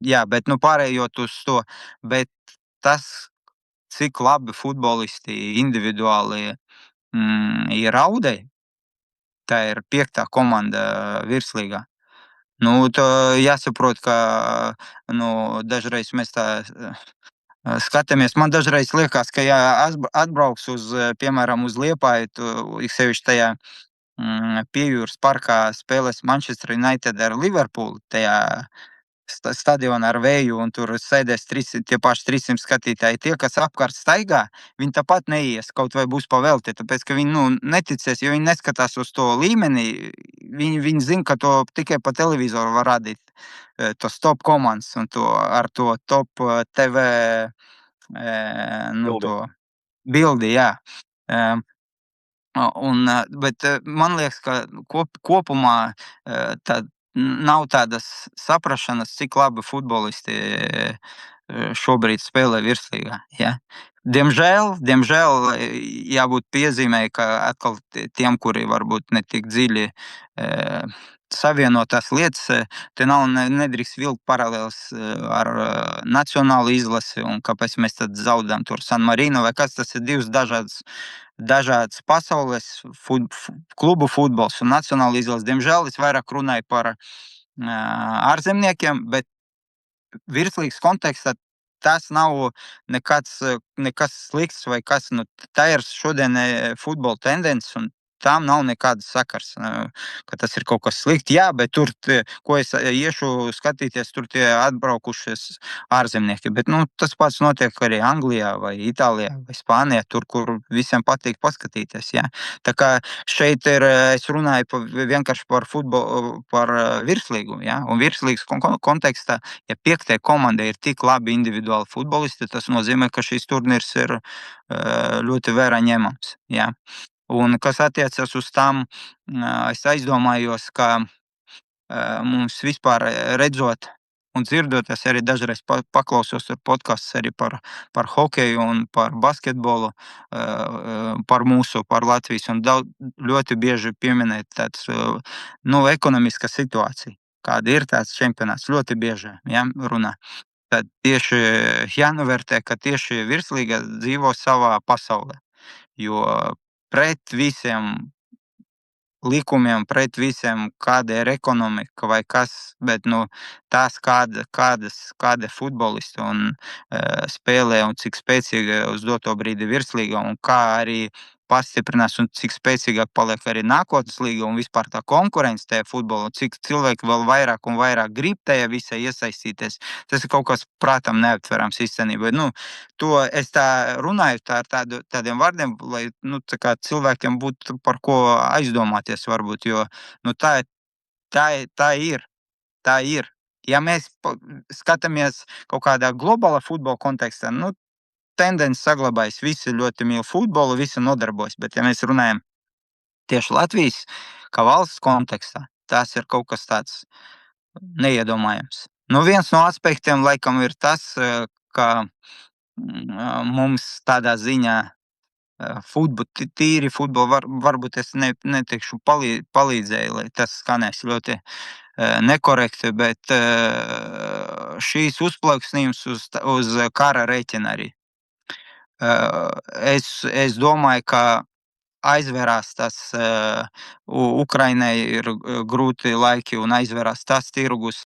Jā, bet pārējot uz to, bet tas, cik labi futbolisti individuāli ir Audei, tā ir 5. komanda virslīgā. Jāsaprot, ka dažreiz mēs tā skatāmies. Man dažreiz liekas, ka, ja atbrauks piemēram, uz Liepāju, sevišķi tajā Piejūras parkā spēlēs Manchester United ar Liverpoolu, tajā stadionā ar vēju, un tur sēdēs tie paši 300 skatītāji. Tie, kas apkārt staigā, viņi tāpat neies, kaut vai būs pavelti, tāpēc, ka viņi neticēs, jo viņi neskatās uz to līmeni. Viņi zina, ka to tikai pa televizoru var rādīt, tos top komandas un ar to top TV Bildi. to bildi, jā. Bet man liekas, ka kopumā nav tādas saprašanas, cik labi futbolisti šobrīd spēlē virslīgā. Ja? Diemžēl jābūt piezīmēji, ka atkal tiem, kuri varbūt ne tik dziļi savienotās lietas, te nedrīkst vilkt paralēles ar nacionālu izlasi, un kāpēc mēs tad zaudām tur San Marino, vai kas tas ir divas dažādas pasaules klubu futbols un nacionāla izlase. Diemžēl es vairāk runāju par ārzemniekiem, bet virslīgas kontekstā tas nav nekas slikts vai kas. Tā ir šodien futbola tendence, un tām nav nekādas sakars, ka tas ir kaut kas slikts. Jā, bet tur, ko es iešu skatīties, tur tie atbraukušies ārzemnieki. Bet tas pats notiek arī Anglijā, vai Itālijā, vai Spānijā, tur, kur visiem patīk paskatīties. Jā. Tā kā šeit es runāju vienkārši par futbolu, par virslīgu. Jā. Un virslīgas kontekstā, ja 5. komanda ir tik labi individuāli futbolisti, tas nozīmē, ka šīs turnīrs ir ļoti vērā ņemams. Jā. Un kas attiecas uz tām, es aizdomājos, ka mums vispār redzot un dzirdot, es arī dažreiz paklausos podkastus arī par hokeju un par basketbolu, par Latvijas, un ļoti bieži pieminēt tāds ekonomiska situācija. Kāda ir tāds čempionāts, ļoti bieži runā. Tad tieši jānovērtē, ka tieši virslīga dzīvo savā pasaulē, jo pret visiem likumiem, pret visiem, kāda ir ekonomika vai kas, bet tās, kāda futbolisti un spēlē, un cik spēcīga uz doto brīdi virslīga, un kā arī pastiprinās, un cik spēcīgāk paliek arī nākotnes līga un vispār tā konkurence tajā futbolā, cik cilvēki vēl vairāk un vairāk grib tajā visā iesaistīties. Tas ir kaut kas prātam neaptverams īstenībā. To es tā runāju ar tādiem vārdiem, lai cilvēkiem būtu par ko aizdomāties varbūt, jo tā ir. Ja mēs skatāmies kaut kādā globālā futbola kontekstā, tendence saglabājas, visi ļoti mīl futbolu, visi nodarbojas, bet ja mēs runājam tieši Latvijas kā valsts kontekstā, tas ir kaut kas tāds neiedomājams. Viens no aspektiem laikam ir tas, ka mums tādā ziņā tīri futbolu, varbūt es neteikšu palīdzēju, lai tas skanēs ļoti nekorekti, bet šīs uzplauksnījums uz kara rēķina arī. Es domāju, ka aizverās tas, Ukrainai ir grūti laiki un aizverās tas tirgus,